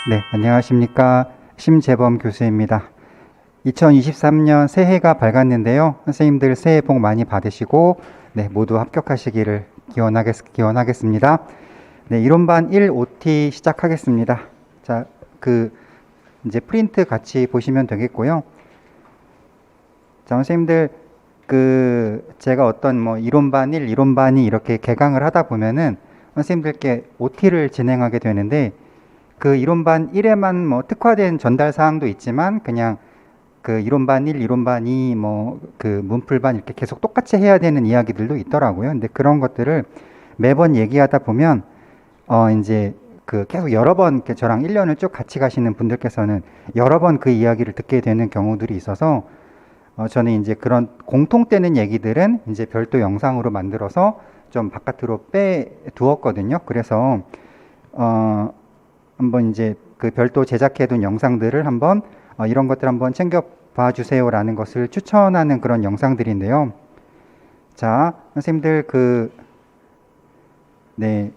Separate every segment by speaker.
Speaker 1: 네, 안녕하십니까. 심재범 교수입니다. 2023년 새해가 밝았는데요. 선생님들 새해 복 많이 받으시고, 네, 모두 합격하시기를 기원하겠습니다. 네, 이론반 1 OT 시작하겠습니다. 자, 이제 프린트 같이 보시면 되겠고요. 자, 선생님들, 제가 어떤 이론반 1, 이론반 2 이렇게 개강을 하다 보면은 선생님들께 OT를 진행하게 되는데, 그 이론반 1에만 특화된 전달 사항도 있지만 그냥 그 이론반 1, 이론반 2, 문풀반 이렇게 계속 똑같이 해야 되는 이야기들도 있더라고요. 근데 그런 것들을 매번 얘기하다 보면 이제 계속 여러 번 저랑 1년을 쭉 같이 가시는 분들께서는 여러 번 그 이야기를 듣게 되는 경우들이 있어서 저는 이제 그런 공통되는 얘기들은 이제 별도 영상으로 만들어서 좀 바깥으로 빼 두었거든요. 그래서 한번 이제 그 별도 제작해둔 영상들을 한번 이런 것들 한번 챙겨 봐주세요라는 것을 추천하는 그런 영상들인데요. 자, 선생님들 네,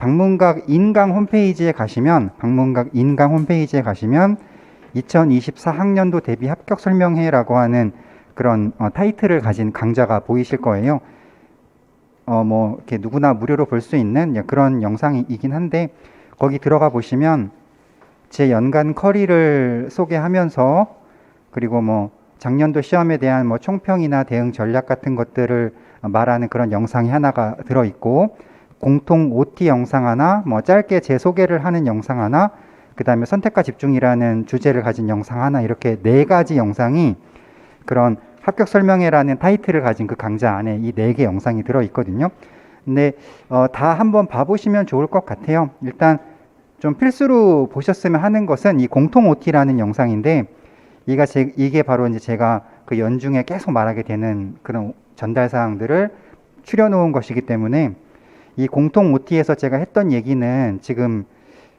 Speaker 1: 방문각 인강 홈페이지에 가시면 2024학년도 대비 합격 설명회라고 하는 그런 타이틀을 가진 강좌가 보이실 거예요. 이렇게 누구나 무료로 볼 수 있는 그런 영상이긴 한데, 거기 들어가 보시면 제 연간 커리를 소개하면서, 그리고 작년도 시험에 대한 총평이나 대응 전략 같은 것들을 말하는 그런 영상이 하나가 들어있고, 공통 OT 영상 하나, 짧게 제 소개를 하는 영상 하나, 그 다음에 선택과 집중이라는 주제를 가진 영상 하나, 이렇게 4가지 영상이 그런 합격 설명회라는 타이틀을 가진 그 강좌 안에 이 4개 영상이 들어있거든요. 근데 다 한번 봐보시면 좋을 것 같아요. 일단 좀 필수로 보셨으면 하는 것은 이 공통 OT라는 영상인데, 이게 바로 이제 제가 그 연중에 계속 말하게 되는 그런 전달 사항들을 추려놓은 것이기 때문에, 이 공통 OT에서 제가 했던 얘기는 지금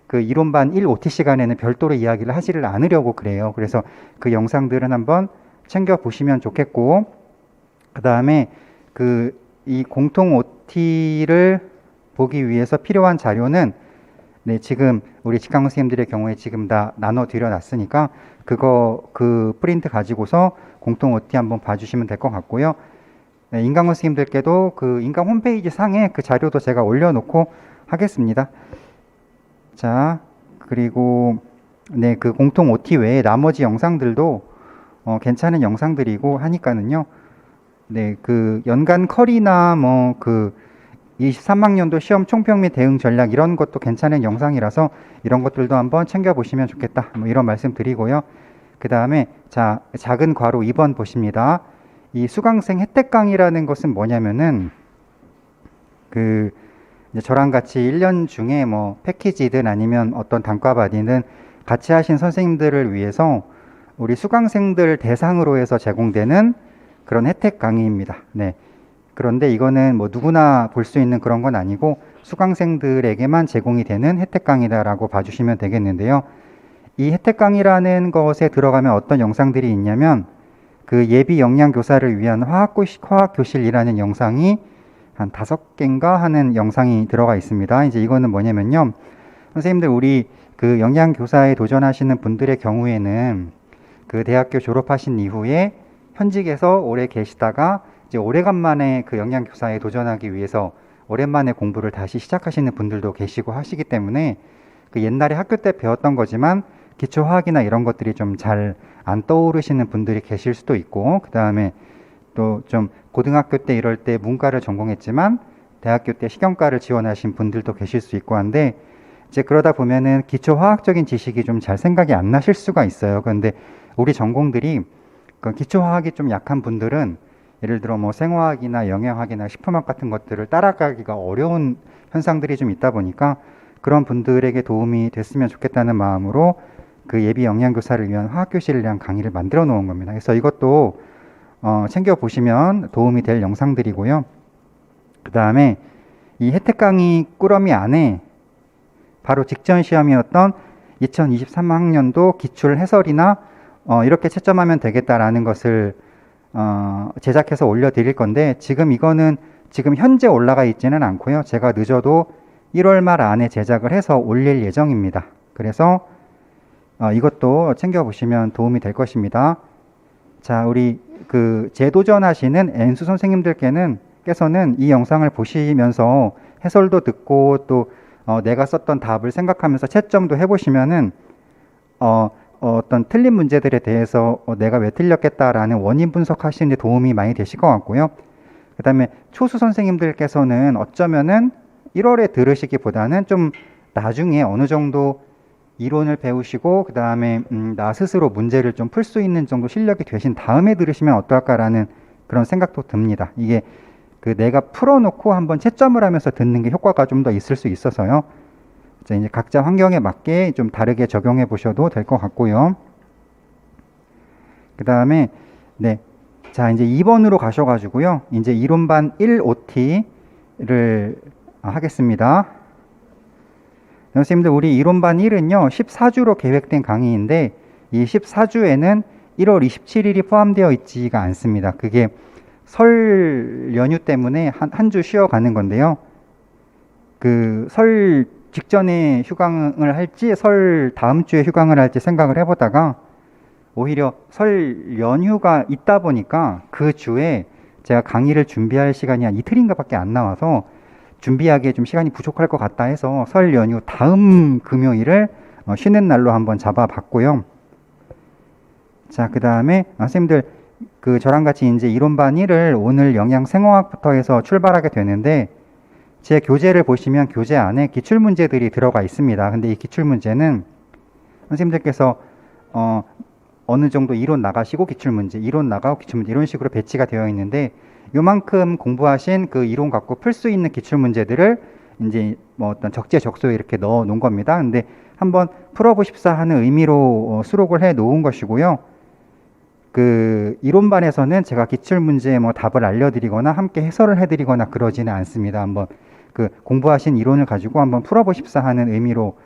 Speaker 1: 그 이론반 1 OT 시간에는 별도로 이야기를 하지를 않으려고 그래요. 그래서 그 영상들은 한번 챙겨 보시면 좋겠고, 그 다음에 이 공통 OT를 보기 위해서 필요한 자료는 네, 지금 우리 직강 선생님들의 경우에 지금 다 나눠 드려 놨으니까 그 프린트 가지고서 공통 OT 한번 봐주시면 될 것 같고요. 네, 인강 선생님들께도 그 인강 홈페이지 상에 그 자료도 제가 올려놓고 하겠습니다. 자, 그리고 네, 그 공통 OT 외에 나머지 영상들도 괜찮은 영상들이고 하니까는요. 네, 그 연간 커리나 23학년도 시험 총평 및 대응 전략 이런 것도 괜찮은 영상이라서 이런 것들도 한번 챙겨보시면 좋겠다. 이런 말씀 드리고요. 그 다음에 작은 괄호 2번 보십니다. 이 수강생 혜택 강의라는 것은 뭐냐면은 이제 저랑 같이 1년 중에 패키지든 아니면 어떤 단과반이든 같이 하신 선생님들을 위해서 우리 수강생들 대상으로 해서 제공되는 그런 혜택 강의입니다. 네. 그런데 이거는 누구나 볼 수 있는 그런 건 아니고 수강생들에게만 제공이 되는 혜택 강의다라고 봐주시면 되겠는데요. 이 혜택 강의라는 것에 들어가면 어떤 영상들이 있냐면 그 예비 영양 교사를 위한 화학교실이라는 영상이 한 5개인가 하는 영상이 들어가 있습니다. 이제 이거는 뭐냐면요. 선생님들 우리 그 영양 교사에 도전하시는 분들의 경우에는 그 대학교 졸업하신 이후에 현직에서 오래 계시다가 이제 오래간만에 그 영양교사에 도전하기 위해서 오랜만에 공부를 다시 시작하시는 분들도 계시고 하시기 때문에 그 옛날에 학교 때 배웠던 거지만 기초화학이나 이런 것들이 좀 잘 안 떠오르시는 분들이 계실 수도 있고, 그 다음에 또 좀 고등학교 때 이럴 때 문과를 전공했지만 대학교 때 식용과를 지원하신 분들도 계실 수 있고 한데, 이제 그러다 보면은 기초화학적인 지식이 좀 잘 생각이 안 나실 수가 있어요. 그런데 우리 전공들이 그 기초화학이 좀 약한 분들은 예를 들어 생화학이나 영양학이나 식품학 같은 것들을 따라가기가 어려운 현상들이 좀 있다 보니까 그런 분들에게 도움이 됐으면 좋겠다는 마음으로 그 예비 영양교사를 위한 화학교실을 위한 강의를 만들어 놓은 겁니다. 그래서 이것도 챙겨 보시면 도움이 될 영상들이고요. 그 다음에 이 혜택 강의 꾸러미 안에 바로 직전 시험이었던 2023학년도 기출 해설이나 이렇게 채점하면 되겠다라는 것을 제작해서 올려드릴 건데, 이거는 지금 현재 올라가 있지는 않고요. 제가 늦어도 1월 말 안에 제작을 해서 올릴 예정입니다. 그래서 이것도 챙겨보시면 도움이 될 것입니다. 자, 우리 그 재도전하시는 N수 선생님들께서는 이 영상을 보시면서 해설도 듣고 또 내가 썼던 답을 생각하면서 채점도 해보시면은 어떤 틀린 문제들에 대해서 내가 왜 틀렸겠다라는 원인 분석하시는 데 도움이 많이 되실 것 같고요. 그 다음에 초수 선생님들께서는 어쩌면은 1월에 들으시기보다는 좀 나중에 어느 정도 이론을 배우시고 그 다음에 나 스스로 문제를 좀 풀 수 있는 정도 실력이 되신 다음에 들으시면 어떨까라는 그런 생각도 듭니다. 이게 그 내가 풀어놓고 한번 채점을 하면서 듣는 게 효과가 좀 더 있을 수 있어서요. 자, 이제 각자 환경에 맞게 좀 다르게 적용해 보셔도 될 것 같고요. 그 다음에 네, 자 이제 2번으로 가셔가지고요. 이제 이론반 1OT를 하겠습니다. 선생님들, 우리 이론반 1은요 14주로 계획된 강의인데 이 14주에는 1월 27일이 포함되어 있지가 않습니다. 그게 설 연휴 때문에 한 주 쉬어가는 건데요. 그 설 직전에 휴강을 할지 설 다음 주에 휴강을 할지 생각을 해보다가 오히려 설 연휴가 있다 보니까 그 주에 제가 강의를 준비할 시간이 한 이틀인가 밖에 안 나와서 준비하기에 좀 시간이 부족할 것 같다 해서 설 연휴 다음 금요일을 쉬는 날로 한번 잡아봤고요. 자, 그 다음에 선생님들 그 저랑 같이 이제 이론반 1을 오늘 영양생화학부터 해서 출발하게 되는데 제 교재를 보시면 교재 안에 기출문제들이 들어가 있습니다. 근데 이 기출문제는 선생님들께서 어느 정도 이론 나가시고 기출문제, 이론 나가고 기출문제 이런 식으로 배치가 되어 있는데 요만큼 공부하신 그 이론 갖고 풀 수 있는 기출문제들을 이제 뭐 어떤 적재적소에 이렇게 넣어 놓은 겁니다. 근데 한번 풀어보십사 하는 의미로 수록을 해 놓은 것이고요. 그 이론반에서는 제가 기출문제에 뭐 답을 알려드리거나 함께 해설을 해드리거나 그러지는 않습니다. 한번 그 공부하신 이론을 가지고 한번 풀어보십사 하는 의미로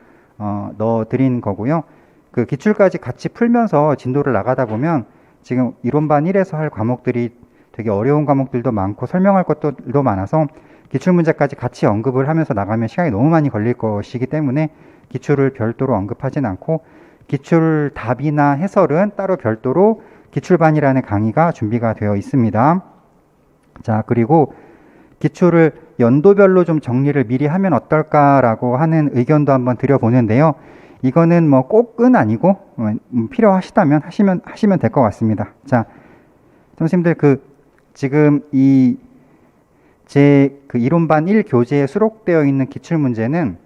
Speaker 1: 넣어드린 거고요. 그 기출까지 같이 풀면서 진도를 나가다 보면 지금 이론반 1에서 할 과목들이 되게 어려운 과목들도 많고 설명할 것들도 많아서 기출문제까지 같이 언급을 하면서 나가면 시간이 너무 많이 걸릴 것이기 때문에 기출을 별도로 언급하진 않고 기출 답이나 해설은 따로 별도로 기출반이라는 강의가 준비가 되어 있습니다. 자, 그리고 기출을 연도별로 좀 정리를 미리 하면 어떨까라고 하는 의견도 한번 드려보는데요. 이거는 뭐 꼭은 아니고 필요하시다면 하시면 될 것 같습니다. 자, 선생님들 그 지금 제 그 이론반 1 교재에 수록되어 있는 기출문제는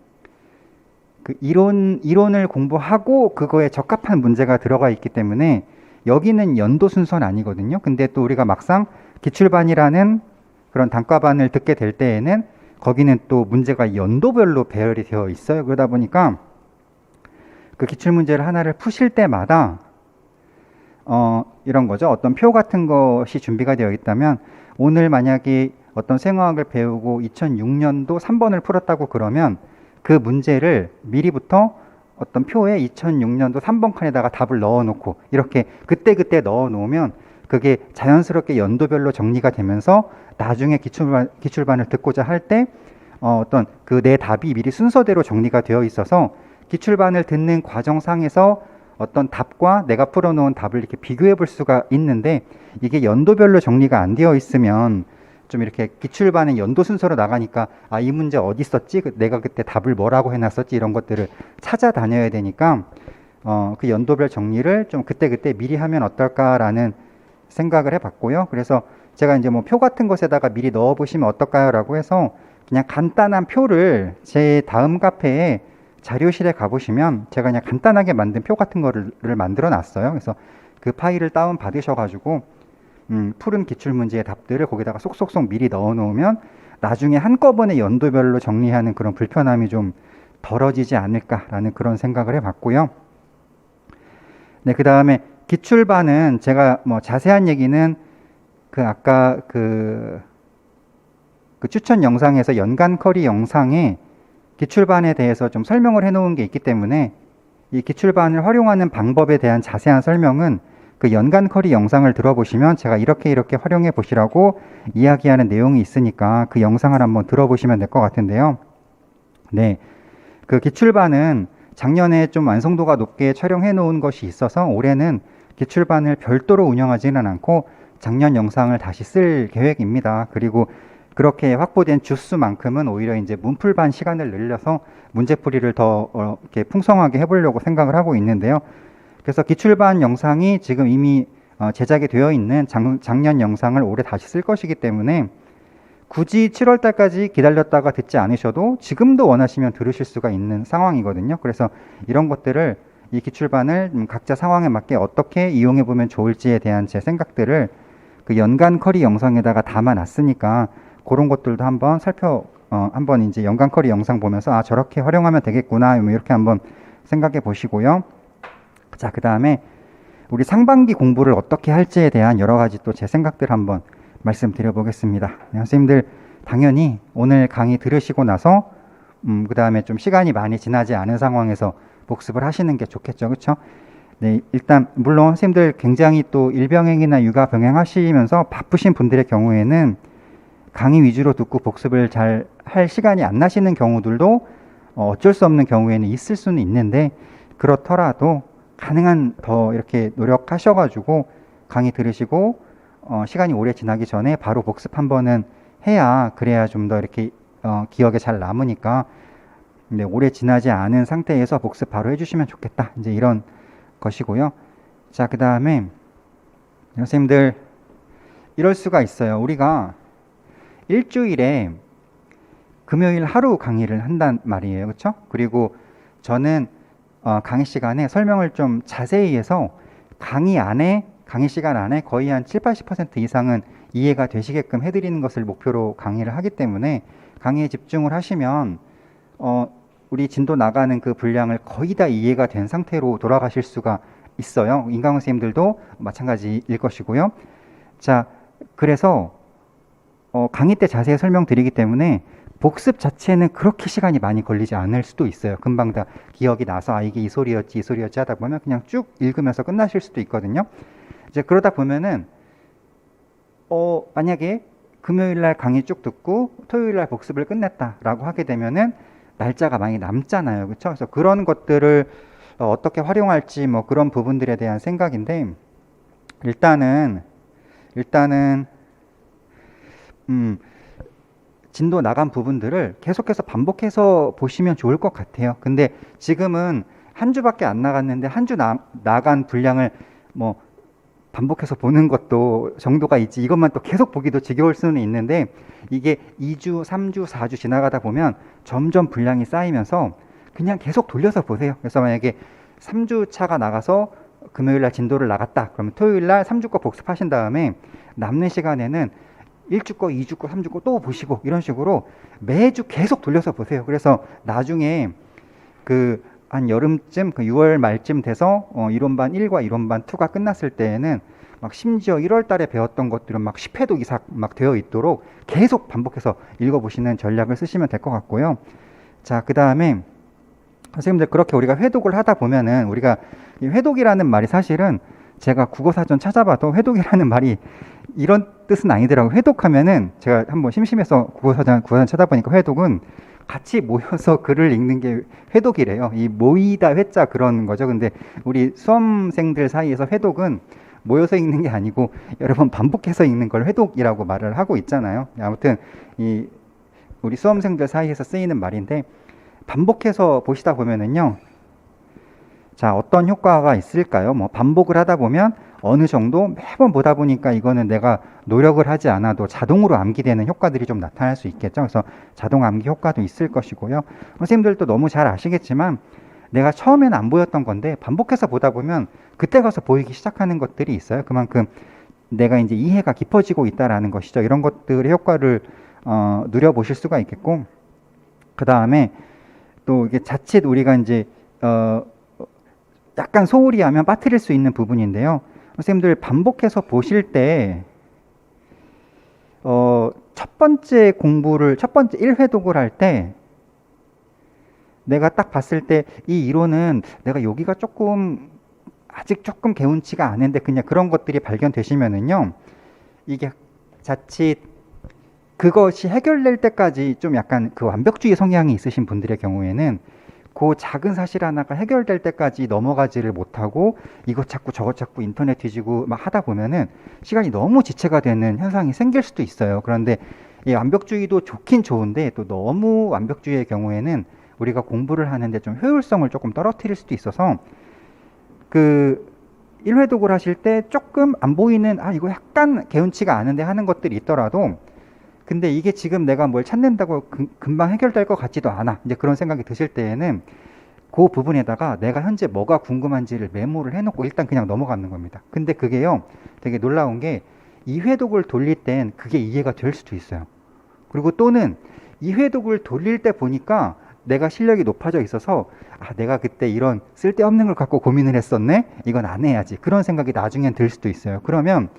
Speaker 1: 그 이론을 공부하고 그거에 적합한 문제가 들어가 있기 때문에 여기는 연도 순서는 아니거든요. 근데 또 우리가 막상 기출반이라는 그런 단과반을 듣게 될 때에는 거기는 또 문제가 연도별로 배열이 되어 있어요. 그러다 보니까 그 기출문제를 하나를 푸실 때마다 이런 거죠. 어떤 표 같은 것이 준비가 되어 있다면 오늘 만약에 어떤 생화학을 배우고 2006년도 3번을 풀었다고 그러면 그 문제를 미리부터 어떤 표에 2006년도 3번 칸에다가 답을 넣어놓고 이렇게 그때그때 넣어놓으면 그게 자연스럽게 연도별로 정리가 되면서 나중에 기출반을 듣고자 할 때 어떤 그 내 답이 미리 순서대로 정리가 되어 있어서 기출반을 듣는 과정상에서 어떤 답과 내가 풀어놓은 답을 이렇게 비교해 볼 수가 있는데 이게 연도별로 정리가 안 되어 있으면 좀 이렇게 기출반은 연도 순서로 나가니까 이 문제 어디 있었지? 내가 그때 답을 뭐라고 해놨었지? 이런 것들을 찾아다녀야 되니까 그 연도별 정리를 좀 그때그때 미리 하면 어떨까라는 생각을 해봤고요. 그래서 제가 이제 뭐 표 같은 것에다가 미리 넣어보시면 어떨까요? 라고 해서 그냥 간단한 표를 제 다음 카페에 자료실에 가보시면 제가 그냥 간단하게 만든 표 같은 거를 만들어 놨어요. 그래서 그 파일을 다운 받으셔가지고 푸른 기출문제의 답들을 거기다가 쏙쏙쏙 미리 넣어 놓으면 나중에 한꺼번에 연도별로 정리하는 그런 불편함이 좀 덜어지지 않을까라는 그런 생각을 해봤고요. 네, 그 다음에 기출반은 제가 뭐 자세한 얘기는 그 아까 그 추천 영상에서 연간 커리 영상에 기출반에 대해서 좀 설명을 해 놓은 게 있기 때문에 이 기출반을 활용하는 방법에 대한 자세한 설명은 그 연간 커리 영상을 들어보시면 제가 이렇게 활용해 보시라고 이야기하는 내용이 있으니까 그 영상을 한번 들어보시면 될 것 같은데요. 네, 그 기출반은 작년에 좀 완성도가 높게 촬영해 놓은 것이 있어서 올해는 기출반을 별도로 운영하지는 않고 작년 영상을 다시 쓸 계획입니다. 그리고 그렇게 확보된 주수만큼은 오히려 이제 문풀반 시간을 늘려서 문제풀이를 더 이렇게 풍성하게 해보려고 생각을 하고 있는데요. 그래서 기출반 영상이 지금 이미 제작이 되어 있는 작년 영상을 올해 다시 쓸 것이기 때문에 굳이 7월 달까지 기다렸다가 듣지 않으셔도 지금도 원하시면 들으실 수가 있는 상황이거든요. 그래서 이런 것들을 이 기출반을 각자 상황에 맞게 어떻게 이용해 보면 좋을지에 대한 제 생각들을 그 연간 커리 영상에다가 담아놨으니까 그런 것들도 한번 한번 이제 연간 커리 영상 보면서 아 저렇게 활용하면 되겠구나 이렇게 한번 생각해 보시고요. 자, 그 다음에 우리 상반기 공부를 어떻게 할지에 대한 여러 가지 또 제 생각들 한번 말씀드려 보겠습니다. 네, 선생님들 당연히 오늘 강의 들으시고 나서 그 다음에 좀 시간이 많이 지나지 않은 상황에서 복습을 하시는 게 좋겠죠. 그렇죠? 네, 일단 물론 선생님들 굉장히 또 일병행이나 육아 병행하시면서 바쁘신 분들의 경우에는 강의 위주로 듣고 복습을 잘 할 시간이 안 나시는 경우들도 어쩔 수 없는 경우에는 있을 수는 있는데 그렇더라도 가능한 더 이렇게 노력하셔가지고 강의 들으시고 시간이 오래 지나기 전에 바로 복습 한 번은 해야 그래야 좀 더 이렇게 기억에 잘 남으니까 네, 오래 지나지 않은 상태에서 복습 바로 해주시면 좋겠다. 이제 이런 것이고요. 자, 그 다음에 선생님들 이럴 수가 있어요. 우리가 일주일에 금요일 하루 강의를 한단 말이에요. 그렇죠? 그리고 저는 강의 시간에 설명을 좀 자세히 해서 강의 시간 안에 거의 한 7, 80% 이상은 이해가 되시게끔 해드리는 것을 목표로 강의를 하기 때문에 강의에 집중을 하시면 우리 진도 나가는 그 분량을 거의 다 이해가 된 상태로 돌아가실 수가 있어요. 인강원 선생님들도 마찬가지일 것이고요. 자, 그래서 강의 때 자세히 설명드리기 때문에 복습 자체는 그렇게 시간이 많이 걸리지 않을 수도 있어요. 금방 다 기억이 나서 이게 이 소리였지 하다 보면 그냥 쭉 읽으면서 끝나실 수도 있거든요. 이제 그러다 보면은 만약에 금요일 날 강의 쭉 듣고 토요일 날 복습을 끝냈다라고 하게 되면은 날짜가 많이 남잖아요. 그렇죠? 그래서 그런 것들을 어떻게 활용할지 뭐 그런 부분들에 대한 생각인데 일단은 진도 나간 부분들을 계속해서 반복해서 보시면 좋을 것 같아요. 근데 지금은 한 주밖에 안 나갔는데 한 주 나간 분량을 뭐 반복해서 보는 것도 정도가 있지 이것만 또 계속 보기도 지겨울 수는 있는데 이게 2주, 3주, 4주 지나가다 보면 점점 분량이 쌓이면서 그냥 계속 돌려서 보세요. 그래서 만약에 3주 차가 나가서 금요일날 진도를 나갔다. 그러면 토요일날 3주 거 복습하신 다음에 남는 시간에는 1주 거, 2주 거, 3주 거 또 보시고 이런 식으로 매주 계속 돌려서 보세요. 그래서 나중에 한 여름쯤 6월 말쯤 돼서 이론반 1과 이론반 2가 끝났을 때에는 막 심지어 1월 달에 배웠던 것들은 막 10회독 이상 막 되어 있도록 계속 반복해서 읽어보시는 전략을 쓰시면 될 것 같고요. 자, 그 다음에 선생님들 그렇게 우리가 회독을 하다 보면은 우리가 이 회독이라는 말이 사실은 제가 국어사전 찾아봐도 회독이라는 말이 이런 뜻은 아니더라고요. 회독하면은 제가 한번 심심해서 국어사전 찾아보니까 회독은 같이 모여서 글을 읽는 게 회독이래요. 이 모이다 회자 그런 거죠. 근데 우리 수험생들 사이에서 회독은 모여서 읽는 게 아니고 여러 번 반복해서 읽는 걸 회독이라고 말을 하고 있잖아요. 아무튼 이 우리 수험생들 사이에서 쓰이는 말인데 반복해서 보시다 보면은요. 자, 어떤 효과가 있을까요? 뭐 반복을 하다 보면 어느 정도 매번 보다 보니까 이거는 내가 노력을 하지 않아도 자동으로 암기되는 효과들이 좀 나타날 수 있겠죠. 그래서 자동 암기 효과도 있을 것이고요. 선생님들도 너무 잘 아시겠지만 내가 처음에는 안 보였던 건데 반복해서 보다 보면 그때 가서 보이기 시작하는 것들이 있어요. 그만큼 내가 이제 이해가 깊어지고 있다라는 것이죠. 이런 것들의 효과를 누려보실 수가 있겠고, 그 다음에 또 이게 자칫 우리가 이제 약간 소홀히 하면 빠뜨릴 수 있는 부분인데요. 선생님들 반복해서 보실 때 첫 번째 1회독을 할 때 내가 딱 봤을 때 이 이론은 내가 여기가 아직 조금 개운치가 않은데 그냥 그런 것들이 발견되시면은요, 이게 자칫 그것이 해결될 때까지 좀 약간 그 완벽주의 성향이 있으신 분들의 경우에는 그 작은 사실 하나가 해결될 때까지 넘어가지를 못하고 이것 찾고 저것 찾고 인터넷 뒤지고 막 하다 보면은 시간이 너무 지체가 되는 현상이 생길 수도 있어요. 그런데 이 완벽주의도 좋긴 좋은데 또 너무 완벽주의의 경우에는 우리가 공부를 하는데 좀 효율성을 조금 떨어뜨릴 수도 있어서 그 1회독을 하실 때 조금 안 보이는 이거 약간 개운치가 않은데 하는 것들이 있더라도 근데 이게 지금 내가 뭘 찾는다고 금방 해결될 것 같지도 않아. 이제 그런 생각이 드실 때에는 그 부분에다가 내가 현재 뭐가 궁금한지를 메모를 해놓고 일단 그냥 넘어가는 겁니다. 근데 그게요, 되게 놀라운 게 2회독을 돌릴 땐 그게 이해가 될 수도 있어요. 그리고 또는 2회독을 돌릴 때 보니까 내가 실력이 높아져 있어서 내가 그때 이런 쓸데없는 걸 갖고 고민을 했었네? 이건 안 해야지. 그런 생각이 나중엔 들 수도 있어요. 그러면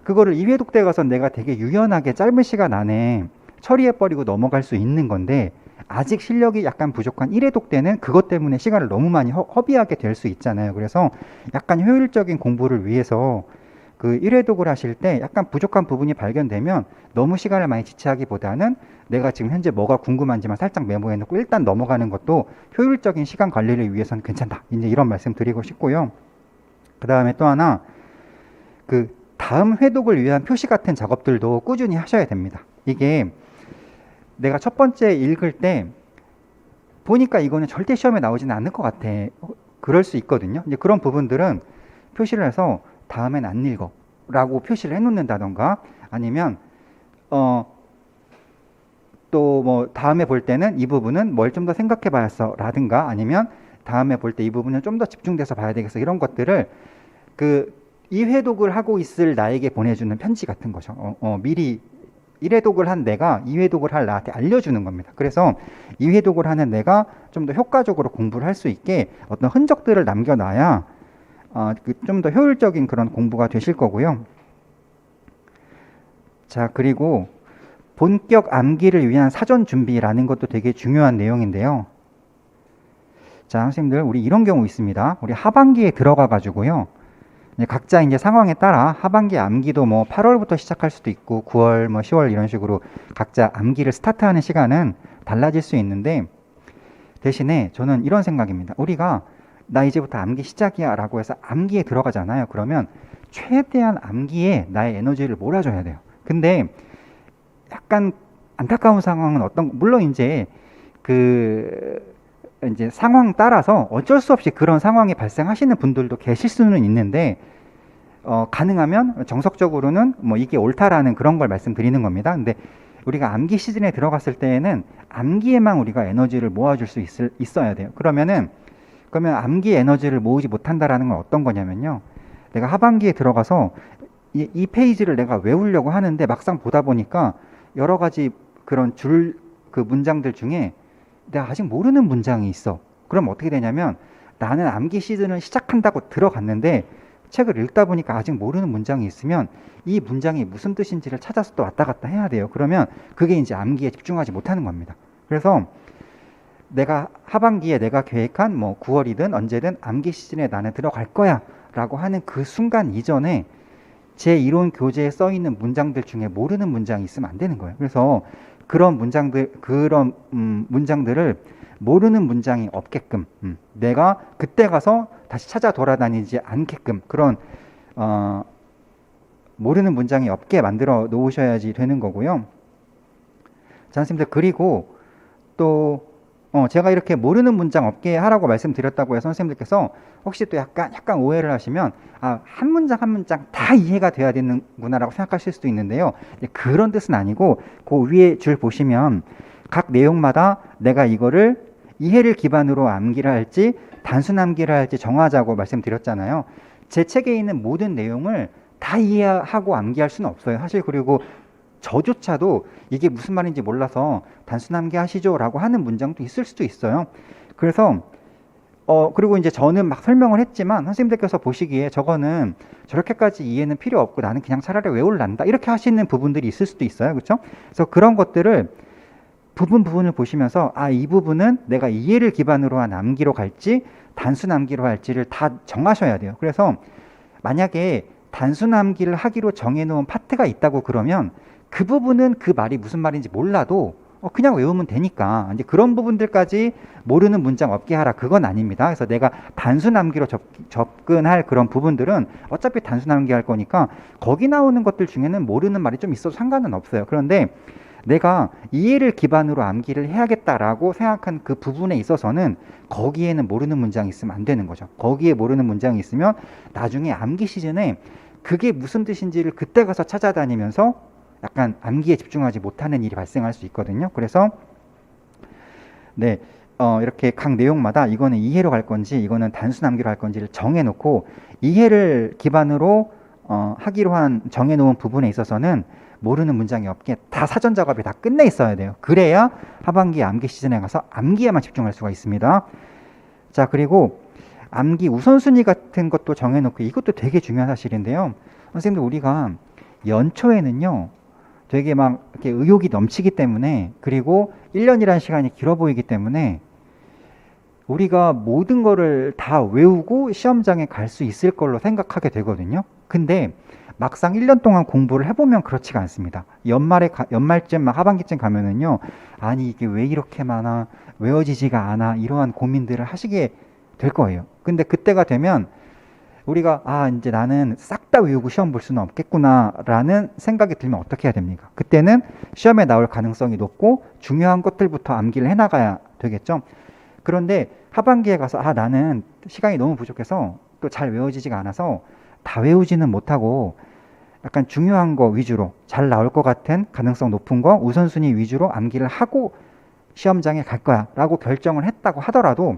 Speaker 1: 그거를 2회독 때 가서 내가 되게 유연하게 짧은 시간 안에 처리해버리고 넘어갈 수 있는 건데 아직 실력이 약간 부족한 1회독 때는 그것 때문에 시간을 너무 많이 허비하게 될 수 있잖아요. 그래서 약간 효율적인 공부를 위해서 그 1회독을 하실 때 약간 부족한 부분이 발견되면 너무 시간을 많이 지체하기보다는 내가 지금 현재 뭐가 궁금한지만 살짝 메모해 놓고 일단 넘어가는 것도 효율적인 시간 관리를 위해서는 괜찮다. 이제 이런 말씀 드리고 싶고요. 그 다음에 또 하나, 그 다음 회독을 위한 표시 같은 작업들도 꾸준히 하셔야 됩니다. 이게 내가 첫 번째 읽을 때 보니까 이거는 절대 시험에 나오지는 않을 것 같아. 그럴 수 있거든요. 이제 그런 부분들은 표시를 해서 다음엔 안 읽어 라고 표시를 해 놓는다던가 아니면 또 뭐 다음에 볼 때는 이 부분은 뭘 좀 더 생각해 봐야겠어 라든가 아니면 다음에 볼 때 이 부분은 좀 더 집중돼서 봐야 되겠어 이런 것들을 이 회독을 하고 있을 나에게 보내주는 편지 같은 거죠. 미리 1회독을 한 내가 2회독을 할 나한테 알려주는 겁니다. 그래서 2회독을 하는 내가 좀 더 효과적으로 공부를 할 수 있게 어떤 흔적들을 남겨놔야 좀 더 효율적인 그런 공부가 되실 거고요. 자, 그리고 본격 암기를 위한 사전 준비라는 것도 되게 중요한 내용인데요. 자, 선생님들, 우리 이런 경우 있습니다. 우리 하반기에 들어가 가지고요. 각자 이제 상황에 따라 하반기 암기도 뭐 8월부터 시작할 수도 있고 9월, 뭐 10월 이런 식으로 각자 암기를 스타트하는 시간은 달라질 수 있는데 대신에 저는 이런 생각입니다. 우리가 나 이제부터 암기 시작이야 라고 해서 암기에 들어가잖아요. 그러면 최대한 암기에 나의 에너지를 몰아줘야 돼요. 근데 약간 안타까운 상황은 물론 이제 이제 상황 따라서 어쩔 수 없이 그런 상황이 발생하시는 분들도 계실 수는 있는데 가능하면 정석적으로는 뭐 이게 옳다라는 그런 걸 말씀드리는 겁니다. 근데 우리가 암기 시즌에 들어갔을 때에는 암기에만 우리가 에너지를 모아줄 수 있어야 돼요. 그러면 암기 에너지를 모으지 못한다라는 건 어떤 거냐면요. 내가 하반기에 들어가서 이 페이지를 내가 외우려고 하는데 막상 보다 보니까 여러 가지 그런 그 문장들 중에 내가 아직 모르는 문장이 있어. 그럼 어떻게 되냐면 나는 암기 시즌을 시작한다고 들어갔는데 책을 읽다 보니까 아직 모르는 문장이 있으면 이 문장이 무슨 뜻인지를 찾아서 또 왔다 갔다 해야 돼요. 그러면 그게 이제 암기에 집중하지 못하는 겁니다. 그래서 내가 하반기에 내가 계획한 뭐 9월이든 언제든 암기 시즌에 나는 들어갈 거야 라고 하는 그 순간 이전에 제 이론 교재에 써 있는 문장들 중에 모르는 문장이 있으면 안 되는 거예요. 그래서 그런 문장들을 모르는 문장이 없게끔 내가 그때 가서 다시 찾아 돌아다니지 않게끔 그런 모르는 문장이 없게 만들어 놓으셔야지 되는 거고요. 자, 선생님들, 그리고 또 제가 이렇게 모르는 문장 없게 하라고 말씀드렸다고 해서 선생님들께서 혹시 또 약간 오해를 하시면 한 문장 한 문장 다 이해가 돼야 되는구나 라고 생각하실 수도 있는데요. 그런 뜻은 아니고 그 위에 줄 보시면 각 내용마다 내가 이거를 이해를 기반으로 암기를 할지 단순 암기를 할지 정하자고 말씀드렸잖아요. 제 책에 있는 모든 내용을 다 이해하고 암기할 수는 없어요. 사실. 그리고 저조차도 이게 무슨 말인지 몰라서 단순 암기하시죠 라고 하는 문장도 있을 수도 있어요. 그래서 그리고 이제 저는 막 설명을 했지만 선생님들께서 보시기에 저거는 저렇게까지 이해는 필요 없고 나는 그냥 차라리 외울란다 이렇게 하시는 부분들이 있을 수도 있어요. 그렇죠? 그래서 그런 것들을 부분을 보시면서 이 부분은 내가 이해를 기반으로 한 암기로 갈지 단순 암기로 할지를 다 정하셔야 돼요. 그래서 만약에 단순 암기를 하기로 정해놓은 파트가 있다고 그러면 그 부분은 그 말이 무슨 말인지 몰라도 그냥 외우면 되니까 이제 그런 부분들까지 모르는 문장 없게 하라, 그건 아닙니다. 그래서 내가 단순 암기로 접근할 그런 부분들은 어차피 단순 암기할 거니까 거기 나오는 것들 중에는 모르는 말이 좀 있어도 상관은 없어요. 그런데 내가 이해를 기반으로 암기를 해야겠다라고 생각한 그 부분에 있어서는 거기에는 모르는 문장이 있으면 안 되는 거죠. 거기에 모르는 문장이 있으면 나중에 암기 시즌에 그게 무슨 뜻인지를 그때 가서 찾아다니면서 약간 암기에 집중하지 못하는 일이 발생할 수 있거든요. 그래서 네, 이렇게 각 내용마다 이거는 이해로 갈 건지 이거는 단순 암기로 할 건지를 정해놓고 이해를 기반으로 하기로 한 정해놓은 부분에 있어서는 모르는 문장이 없게 다 사전 작업이 다 끝내 있어야 돼요. 그래야 하반기 암기 시즌에 가서 암기에만 집중할 수가 있습니다. 자, 그리고 암기 우선순위 같은 것도 정해놓고 이것도 되게 중요한 사실인데요. 선생님들, 우리가 연초에는요 되게 막 이렇게 의욕이 넘치기 때문에, 그리고 1년이라는 시간이 길어 보이기 때문에 우리가 모든 거를 다 외우고 시험장에 갈 수 있을 걸로 생각하게 되거든요. 근데 막상 1년 동안 공부를 해보면 그렇지가 않습니다. 연말쯤 막 하반기쯤 가면은요, 아니 이게 왜 이렇게 많아, 외워지지가 않아, 이러한 고민들을 하시게 될 거예요. 근데 그때가 되면 우리가 이제 나는 싹 다 외우고 시험 볼 수는 없겠구나 라는 생각이 들면 어떻게 해야 됩니까? 그때는 시험에 나올 가능성이 높고 중요한 것들부터 암기를 해나가야 되겠죠. 그런데 하반기에 가서 나는 시간이 너무 부족해서 또 잘 외워지지가 않아서 다 외우지는 못하고 약간 중요한 거 위주로 잘 나올 것 같은 가능성 높은 거 우선순위 위주로 암기를 하고 시험장에 갈 거야 라고 결정을 했다고 하더라도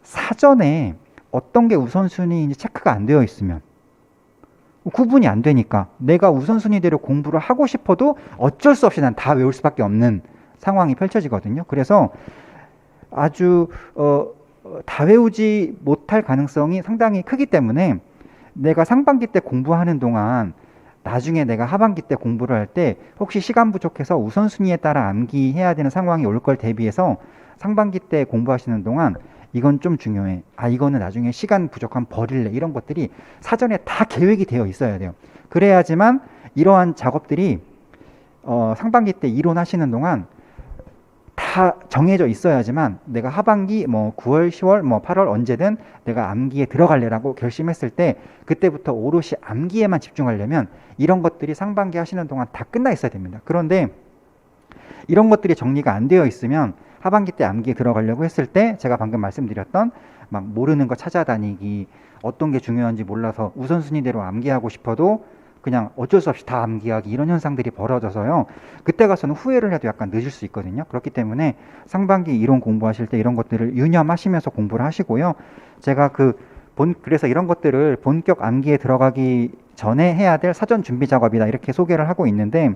Speaker 1: 사전에 어떤 게 우선순위인지 체크가 안 되어 있으면, 구분이 안 되니까 내가 우선순위대로 공부를 하고 싶어도 어쩔 수 없이 난 다 외울 수밖에 없는 상황이 펼쳐지거든요. 그래서 아주 다 외우지 못할 가능성이 상당히 크기 때문에 내가 상반기 때 공부하는 동안 나중에 내가 하반기 때 공부를 할 때 혹시 시간 부족해서 우선순위에 따라 암기해야 되는 상황이 올 걸 대비해서 상반기 때 공부하시는 동안 이건 좀 중요해, 이거는 나중에 시간 부족하면 버릴래, 이런 것들이 사전에 다 계획이 되어 있어야 돼요. 그래야지만 이러한 작업들이 상반기 때 이론하시는 동안 다 정해져 있어야지만 내가 하반기 9월, 10월, 8월 언제든 내가 암기에 들어갈래라고 결심했을 때 그때부터 오롯이 암기에만 집중하려면 이런 것들이 상반기 하시는 동안 다 끝나 있어야 됩니다. 그런데 이런 것들이 정리가 안 되어 있으면 하반기 때 암기에 들어가려고 했을 때 제가 방금 말씀드렸던 막 모르는 거 찾아다니기, 어떤 게 중요한지 몰라서 우선순위대로 암기하고 싶어도 그냥 어쩔 수 없이 다 암기하기, 이런 현상들이 벌어져서요, 그때 가서는 후회를 해도 약간 늦을 수 있거든요. 그렇기 때문에 상반기 이론 공부하실 때 이런 것들을 유념하시면서 공부를 하시고요. 제가 그래서 이런 것들을 본격 암기에 들어가기 전에 해야 될 사전 준비 작업이다, 이렇게 소개를 하고 있는데,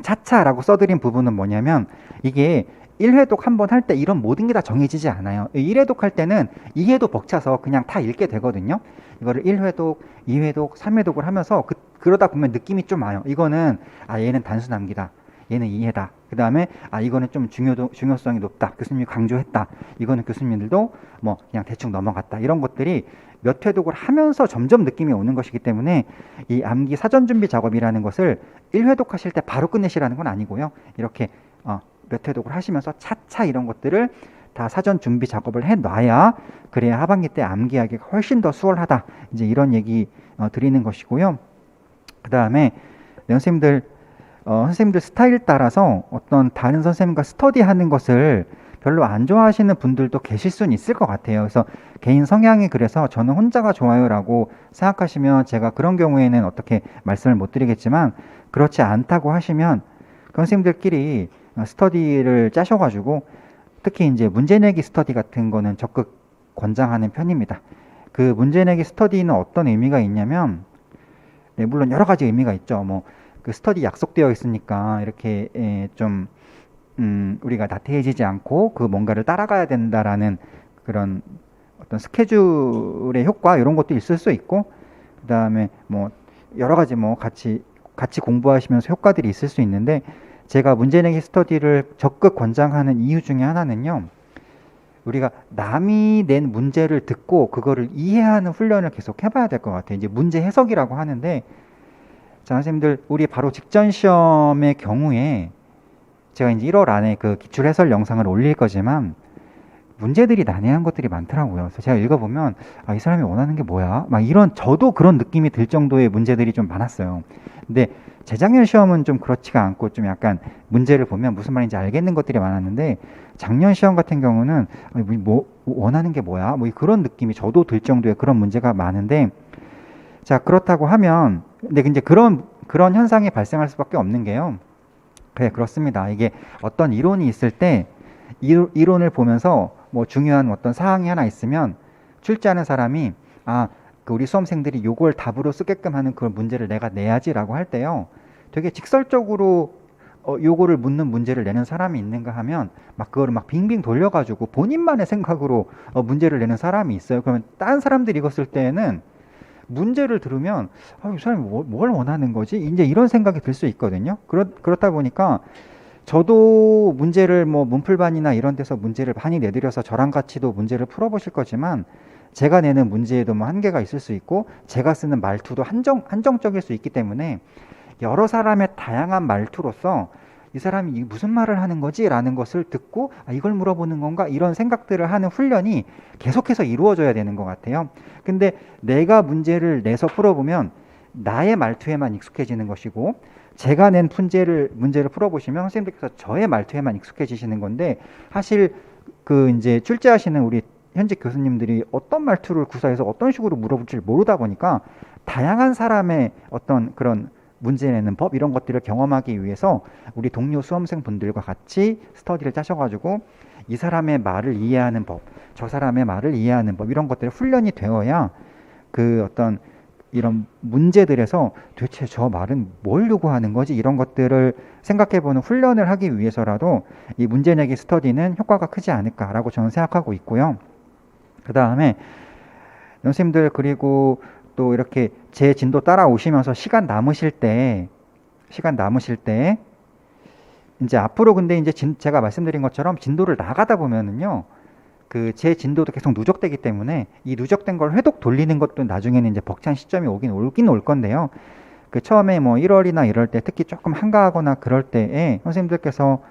Speaker 1: 차차라고 써드린 부분은 뭐냐면, 이게 1회독 한 번 할 때 이런 모든 게 다 정해지지 않아요. 1회독 할 때는 2회도 벅차서 그냥 다 읽게 되거든요. 이거를 1회독, 2회독, 3회독을 하면서 그러다 보면 느낌이 좀 와요. 이거는 얘는 단순 암기다, 얘는 이해다, 그 다음에 이거는 좀 중요성이 높다, 교수님이 강조했다, 이거는 교수님들도 그냥 대충 넘어갔다, 이런 것들이 몇 회독을 하면서 점점 느낌이 오는 것이기 때문에 이 암기 사전 준비 작업이라는 것을 1회독 하실 때 바로 끝내시라는 건 아니고요. 이렇게 몇 회독을 하시면서 차차 이런 것들을 다 사전 준비 작업을 해놔야 그래야 하반기 때 암기하기가 훨씬 더 수월하다, 이제 이런 얘기 드리는 것이고요. 그 다음에 선생님들 스타일 따라서 어떤 다른 선생님과 스터디하는 것을 별로 안 좋아하시는 분들도 계실 수는 있을 것 같아요. 그래서 개인 성향이 그래서 저는 혼자가 좋아요라고 생각하시면 제가 그런 경우에는 어떻게 말씀을 못 드리겠지만, 그렇지 않다고 하시면 선생님들끼리 스터디를 짜셔가지고 특히 이제 문제내기 스터디 같은 거는 적극 권장하는 편입니다. 그 문제내기 스터디는 어떤 의미가 있냐면, 물론 여러 가지 의미가 있죠. 그 스터디 약속되어 있으니까 이렇게 좀 우리가 나태해지지 않고 그 뭔가를 따라가야 된다라는 그런 어떤 스케줄의 효과, 이런 것도 있을 수 있고, 그 다음에 여러 가지 같이 공부하시면서 효과들이 있을 수 있는데, 제가 문제내기 스터디를 적극 권장하는 이유 중에 하나는요, 우리가 남이 낸 문제를 듣고 그거를 이해하는 훈련을 계속 해봐야 될 것 같아요. 이제 문제 해석이라고 하는데, 자, 선생님들, 우리 바로 직전 시험의 경우에 제가 이제 1월 안에 그 기출 해설 영상을 올릴 거지만 문제들이 난해한 것들이 많더라고요. 그래서 제가 읽어보면 아, 이 사람이 원하는 게 뭐야? 막 이런 저도 그런 느낌이 들 정도의 문제들이 좀 많았어요. 근데 재작년 시험은 좀 그렇지가 않고 좀 약간 문제를 보면 무슨 말인지 알겠는 것들이 많았는데 작년 시험 같은 경우는 뭐 원하는 게 뭐야? 뭐 그런 느낌이 저도 들 정도의 그런 문제가 많은데 자 그렇다고 하면 근데 이제 그런 현상이 발생할 수밖에 없는 게요. 그래 그렇습니다. 이게 어떤 이론이 있을 때 이론을 보면서 뭐 중요한 어떤 사항이 하나 있으면 출제하는 사람이 그 우리 수험생들이 요걸 답으로 쓰게끔 하는 그런 문제를 내가 내야지라고 할 때요. 되게 직설적으로 요거를 묻는 문제를 내는 사람이 있는가 하면 막 그거를 막 빙빙 돌려가지고 본인만의 생각으로 문제를 내는 사람이 있어요. 그러면 다른 사람들이 읽었을 때는 문제를 들으면 이 사람이 뭘 원하는 거지? 이제 이런 생각이 들 수 있거든요. 그렇다 보니까 저도 문제를 뭐 문풀반이나 이런 데서 문제를 많이 내드려서 저랑 같이도 문제를 풀어보실 거지만 제가 내는 문제에도 뭐 한계가 있을 수 있고 제가 쓰는 말투도 한정적일 수 있기 때문에 여러 사람의 다양한 말투로서 이 사람이 무슨 말을 하는 거지? 라는 것을 듣고 이걸 물어보는 건가? 이런 생각들을 하는 훈련이 계속해서 이루어져야 되는 것 같아요. 근데 내가 문제를 내서 풀어보면 나의 말투에만 익숙해지는 것이고 제가 낸 문제를 풀어보시면 선생님들께서 저의 말투에만 익숙해지시는 건데 사실 그 이제 출제하시는 우리 현직 교수님들이 어떤 말투를 구사해서 어떤 식으로 물어볼지 모르다 보니까 다양한 사람의 어떤 그런 문제 내는 법 이런 것들을 경험하기 위해서 우리 동료 수험생 분들과 같이 스터디를 짜셔가지고 이 사람의 말을 이해하는 법, 저 사람의 말을 이해하는 법 이런 것들이 훈련이 되어야 그 어떤 이런 문제들에서 도대체 저 말은 뭘 요구하는 거지? 이런 것들을 생각해보는 훈련을 하기 위해서라도 이 문제 내기 스터디는 효과가 크지 않을까라고 저는 생각하고 있고요. 그 다음에 선생님들 그리고 또 이렇게 제 진도 따라오시면서 시간 남으실 때 이제 앞으로 근데 이제 제가 말씀드린 것처럼 진도를 나가다 보면은요. 그 제 진도도 계속 누적되기 때문에 이 누적된 걸 회독 돌리는 것도 나중에는 이제 벅찬 시점이 오긴 올 건데요. 그 처음에 뭐 1월이나 이럴 때 특히 조금 한가하거나 그럴 때에 선생님들께서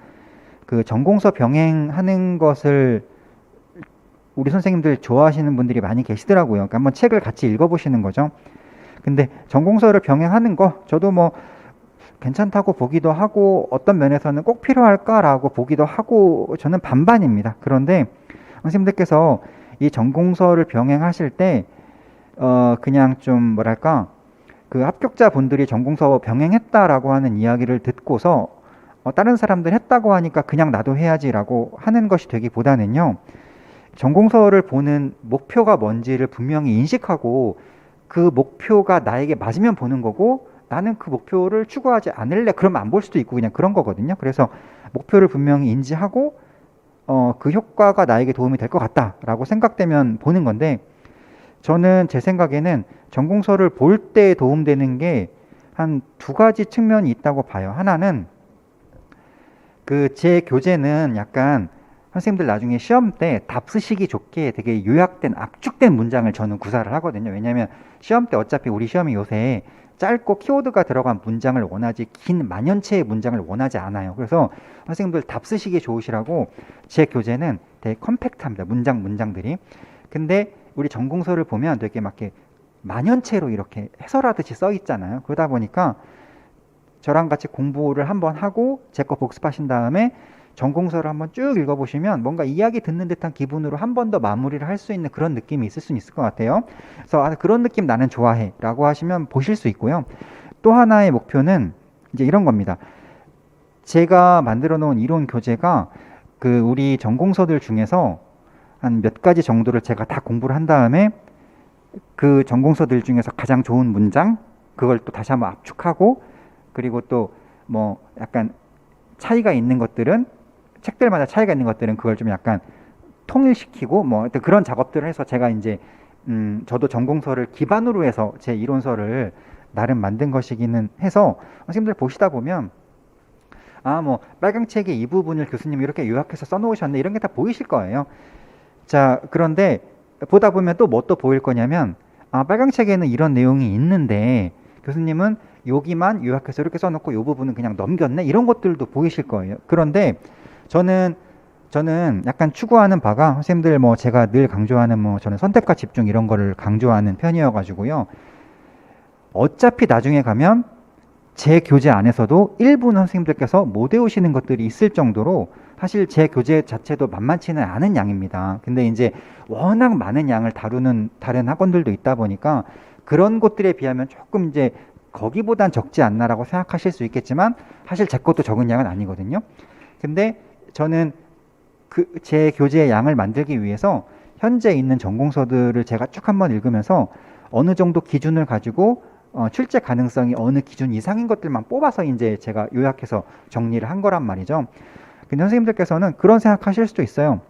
Speaker 1: 그 전공서 병행하는 것을 우리 선생님들 좋아하시는 분들이 많이 계시더라고요. 그러니까 한번 책을 같이 읽어보시는 거죠. 근데 전공서를 병행하는 거 저도 뭐 괜찮다고 보기도 하고 어떤 면에서는 꼭 필요할까라고 보기도 하고 저는 반반입니다. 그런데 선생님들께서 이 전공서를 병행하실 때 그냥 좀 뭐랄까 그 합격자 분들이 전공서 병행했다라고 하는 이야기를 듣고서 다른 사람들 했다고 하니까 그냥 나도 해야지라고 하는 것이 되기보다는요. 전공서를 보는 목표가 뭔지를 분명히 인식하고 그 목표가 나에게 맞으면 보는 거고 나는 그 목표를 추구하지 않을래 그러면 안 볼 수도 있고 그냥 그런 거거든요. 그래서 목표를 분명히 인지하고 그 효과가 나에게 도움이 될 것 같다라고 생각되면 보는 건데 저는 제 생각에는 전공서를 볼 때 도움되는 게 한 두 가지 측면이 있다고 봐요. 하나는 그 제 교재는 약간 선생님들 나중에 시험 때 답 쓰시기 좋게 되게 요약된 압축된 문장을 저는 구사를 하거든요. 왜냐하면 시험 때 어차피 우리 시험이 요새 짧고 키워드가 들어간 문장을 원하지 긴 만연체의 문장을 원하지 않아요. 그래서 선생님들 답 쓰시기 좋으시라고 제 교재는 되게 컴팩트합니다. 문장들이. 근데 우리 전공서를 보면 되게 막 이렇게 만연체로 이렇게 해설하듯이 써 있잖아요. 그러다 보니까 저랑 같이 공부를 한번 하고 제 거 복습하신 다음에 전공서를 한번 쭉 읽어보시면 뭔가 이야기 듣는 듯한 기분으로 한 번 더 마무리를 할 수 있는 그런 느낌이 있을 수는 있을 것 같아요. 그래서 그런 느낌 나는 좋아해 라고 하시면 보실 수 있고요. 또 하나의 목표는 이제 이런 겁니다. 제가 만들어 놓은 이론 교재가 그 우리 전공서들 중에서 한 몇 가지 정도를 제가 다 공부를 한 다음에 그 전공서들 중에서 가장 좋은 문장 그걸 또 다시 한번 압축하고 그리고 또 뭐 약간 차이가 있는 것들은 책들마다 차이가 있는 것들은 그걸 좀 약간 통일시키고 뭐 그런 작업들을 해서 제가 이제 저도 전공서를 기반으로 해서 제 이론서를 나름 만든 것이기는 해서 선생님들 보시다 보면 뭐 빨강 책의 이 부분을 교수님이 이렇게 요약해서 써놓으셨네 이런 게 다 보이실 거예요. 자 그런데 보다 보면 또 뭐 또 보일 거냐면 빨강 책에는 이런 내용이 있는데 교수님은 여기만 요약해서 이렇게 써놓고 요 부분은 그냥 넘겼네 이런 것들도 보이실 거예요. 그런데 저는 약간 추구하는 바가 선생님들 뭐 제가 늘 강조하는 뭐 저는 선택과 집중 이런 거를 강조하는 편이어 가지고요. 어차피 나중에 가면 제 교재 안에서도 일부 선생님들께서 못 외우시는 것들이 있을 정도로 사실 제 교재 자체도 만만치는 않은 양입니다. 근데 이제 워낙 많은 양을 다루는 다른 학원들도 있다 보니까 그런 곳들에 비하면 조금 이제 거기보단 적지 않나라고 생각하실 수 있겠지만 사실 제 것도 적은 양은 아니거든요. 근데 저는 제 교재의 양을 만들기 위해서 현재 있는 전공서들을 제가 쭉 한번 읽으면서 어느 정도 기준을 가지고 출제 가능성이 어느 기준 이상인 것들만 뽑아서 이제 제가 요약해서 정리를 한 거란 말이죠. 근데 선생님들께서는 그런 생각하실 수도 있어요.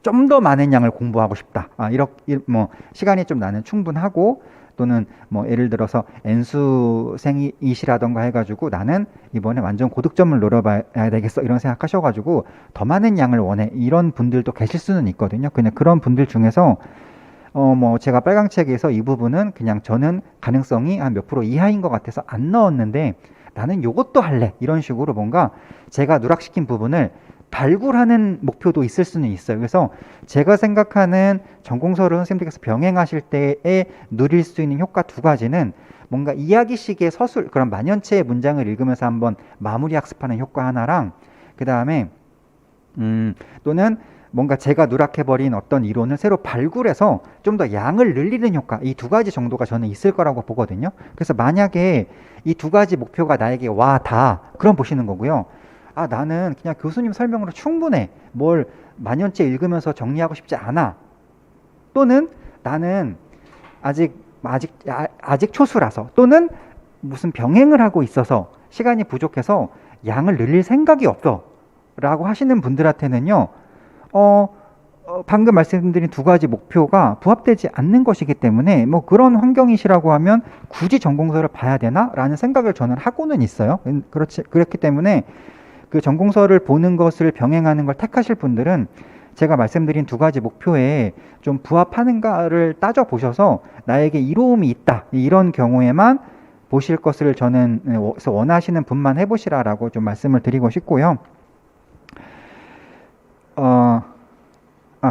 Speaker 1: 좀 더 많은 양을 공부하고 싶다. 이렇게 뭐 시간이 좀 나는 충분하고 또는 뭐 예를 들어서 N수생이시라던가 해가지고 나는 이번에 완전 고득점을 노려봐야 되겠어 이런 생각하셔가지고 더 많은 양을 원해 이런 분들도 계실 수는 있거든요. 그냥 그런 분들 중에서 뭐 제가 빨강책에서 이 부분은 그냥 저는 가능성이 한 몇 프로 이하인 것 같아서 안 넣었는데 나는 요것도 할래 이런 식으로 뭔가 제가 누락시킨 부분을 발굴하는 목표도 있을 수는 있어요. 그래서 제가 생각하는 전공서를 선생님들께서 병행하실 때에 누릴 수 있는 효과 두 가지는 뭔가 이야기식의 서술 그런 만연체의 문장을 읽으면서 한번 마무리 학습하는 효과 하나랑 그 다음에 또는 뭔가 제가 누락해버린 어떤 이론을 새로 발굴해서 좀 더 양을 늘리는 효과 이 두 가지 정도가 저는 있을 거라고 보거든요. 그래서 만약에 이 두 가지 목표가 나에게 와다 그럼 보시는 거고요. 나는 그냥 교수님 설명으로 충분해 뭘 만연체 읽으면서 정리하고 싶지 않아 또는 나는 아직 초수라서 또는 무슨 병행을 하고 있어서 시간이 부족해서 양을 늘릴 생각이 없어 라고 하시는 분들한테는요 방금 말씀드린 두 가지 목표가 부합되지 않는 것이기 때문에 뭐 그런 환경이시라고 하면 굳이 전공서를 봐야 되나? 라는 생각을 저는 하고는 있어요. 그렇기 때문에 그 전공서를 보는 것을 병행하는 걸 택하실 분들은 제가 말씀드린 두 가지 목표에 좀 부합하는가를 따져보셔서 나에게 이로움이 있다. 이런 경우에만 보실 것을 저는 원하시는 분만 해보시라라고 좀 말씀을 드리고 싶고요.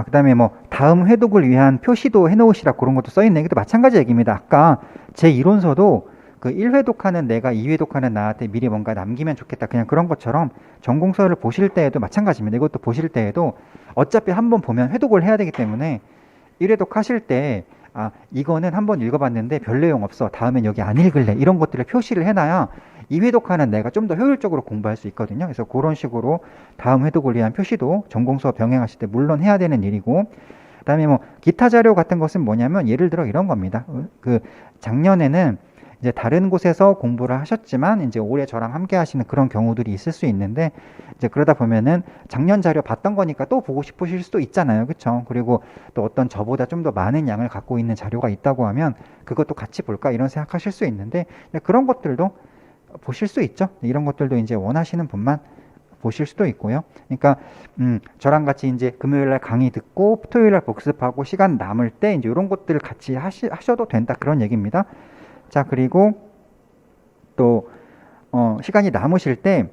Speaker 1: 그 다음에 뭐 다음 회독을 위한 표시도 해놓으시라 그런 것도 써있네. 이것도 마찬가지 얘기입니다. 아까 제 이론서도 그 1회독하는 내가 2회독하는 나한테 미리 뭔가 남기면 좋겠다. 그냥 그런 것처럼 전공서를 보실 때에도 마찬가지입니다. 이것도 보실 때에도 어차피 한번 보면 회독을 해야 되기 때문에 1회독 하실 때 이거는 한번 읽어봤는데 별 내용 없어. 다음엔 여기 안 읽을래. 이런 것들을 표시를 해놔야 2회독하는 내가 좀 더 효율적으로 공부할 수 있거든요. 그래서 그런 식으로 다음 회독을 위한 표시도 전공서 병행하실 때 물론 해야 되는 일이고 그 다음에 뭐 기타 자료 같은 것은 뭐냐면 예를 들어 이런 겁니다. 그 작년에는 이제 다른 곳에서 공부를 하셨지만 이제 올해 저랑 함께 하시는 그런 경우들이 있을 수 있는데 이제 그러다 보면은 작년 자료 봤던 거니까 또 보고 싶으실 수도 있잖아요. 그렇죠? 그리고 또 어떤 저보다 좀 더 많은 양을 갖고 있는 자료가 있다고 하면 그것도 같이 볼까 이런 생각하실 수 있는데 그런 것들도 보실 수 있죠. 이런 것들도 이제 원하시는 분만 보실 수도 있고요. 그러니까 저랑 같이 이제 금요일 날 강의 듣고 토요일 날 복습하고 시간 남을 때 이제 이런 것들을 같이 하셔도 된다 그런 얘기입니다. 자, 그리고 또 시간이 남으실 때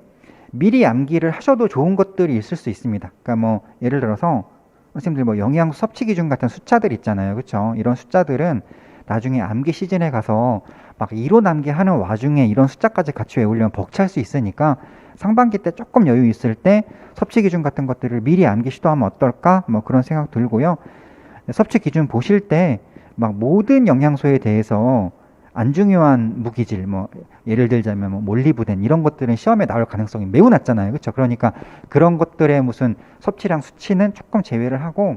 Speaker 1: 미리 암기를 하셔도 좋은 것들이 있을 수 있습니다. 그러니까 뭐 예를 들어서 선생님들 뭐 영양소 섭취 기준 같은 숫자들 있잖아요. 그렇죠? 이런 숫자들은 나중에 암기 시즌에 가서 막 이론 암기하는 와중에 이런 숫자까지 같이 외우려면 벅찰 수 있으니까 상반기 때 조금 여유 있을 때 섭취 기준 같은 것들을 미리 암기 시도하면 어떨까? 뭐 그런 생각 들고요. 섭취 기준 보실 때 막 모든 영양소에 대해서 안 중요한 무기질, 뭐 예를 들자면 뭐 몰리브덴 이런 것들은 시험에 나올 가능성이 매우 낮잖아요. 그렇죠? 그러니까 그런 것들의 무슨 섭취량 수치는 조금 제외를 하고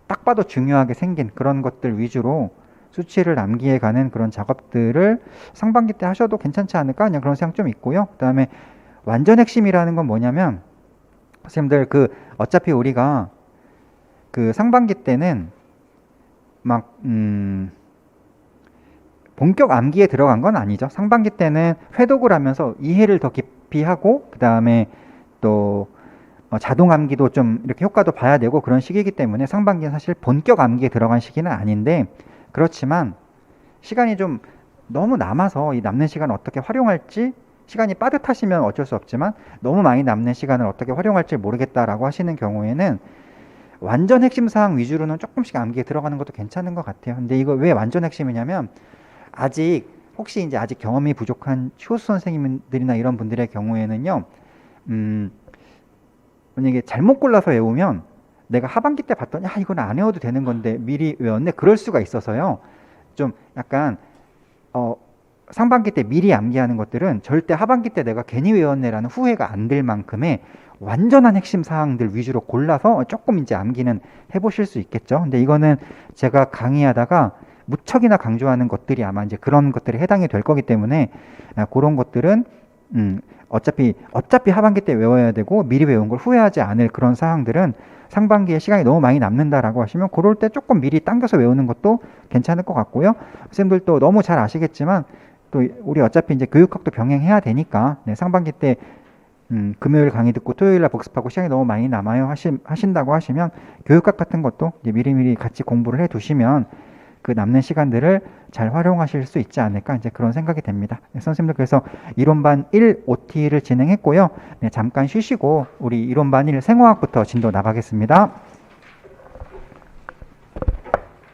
Speaker 1: 딱 봐도 중요하게 생긴 그런 것들 위주로 수치를 남기해 가는 그런 작업들을 상반기 때 하셔도 괜찮지 않을까? 그냥 그런 생각 좀 있고요. 그 다음에 완전 핵심이라는 건 뭐냐면 선생님들 어차피 우리가 그 상반기 때는 막 본격 암기에 들어간 건 아니죠. 상반기 때는 회독을 하면서 이해를 더 깊이 하고 그 다음에 또 자동 암기도 좀 이렇게 효과도 봐야 되고 그런 시기이기 때문에 상반기는 사실 본격 암기에 들어간 시기는 아닌데 그렇지만 시간이 좀 너무 남아서 이 남는 시간을 어떻게 활용할지, 시간이 빠듯하시면 어쩔 수 없지만 너무 많이 남는 시간을 어떻게 활용할지 모르겠다라고 하시는 경우에는 완전 핵심 사항 위주로는 조금씩 암기에 들어가는 것도 괜찮은 것 같아요. 근데 이거 왜 완전 핵심이냐면, 아직 혹시 이제 아직 경험이 부족한 초수 선생님들이나 이런 분들의 경우에는요, 음, 만약에 잘못 골라서 외우면 내가 하반기 때 봤더니 이건 안 외워도 되는 건데 미리 외웠네, 그럴 수가 있어서요. 좀 약간 상반기 때 미리 암기하는 것들은 절대 하반기 때 내가 괜히 외웠네라는 후회가 안 들 만큼의 완전한 핵심 사항들 위주로 골라서 조금 이제 암기는 해보실 수 있겠죠. 근데 이거는 제가 강의하다가 무척이나 강조하는 것들이 아마 이제 그런 것들이 해당이 될 거기 때문에, 그런 것들은 어차피 하반기 때 외워야 되고 미리 외운 걸 후회하지 않을 그런 사항들은 상반기에 시간이 너무 많이 남는다라고 하시면 그럴 때 조금 미리 당겨서 외우는 것도 괜찮을 것 같고요. 선생님들도 너무 잘 아시겠지만 또 우리 어차피 이제 교육학도 병행해야 되니까, 상반기 때 금요일 강의 듣고 토요일 날 복습하고 시간이 너무 많이 남아요 하신다고 하시면 교육학 같은 것도 이제 미리미리 같이 공부를 해 두시면 그 남는 시간들을 잘 활용하실 수 있지 않을까, 이제 그런 생각이 됩니다. 선생님들 그래서 이론반 1 OT를 진행했고요. 잠깐 쉬시고 우리 이론반 1 생화학부터 진도 나가겠습니다.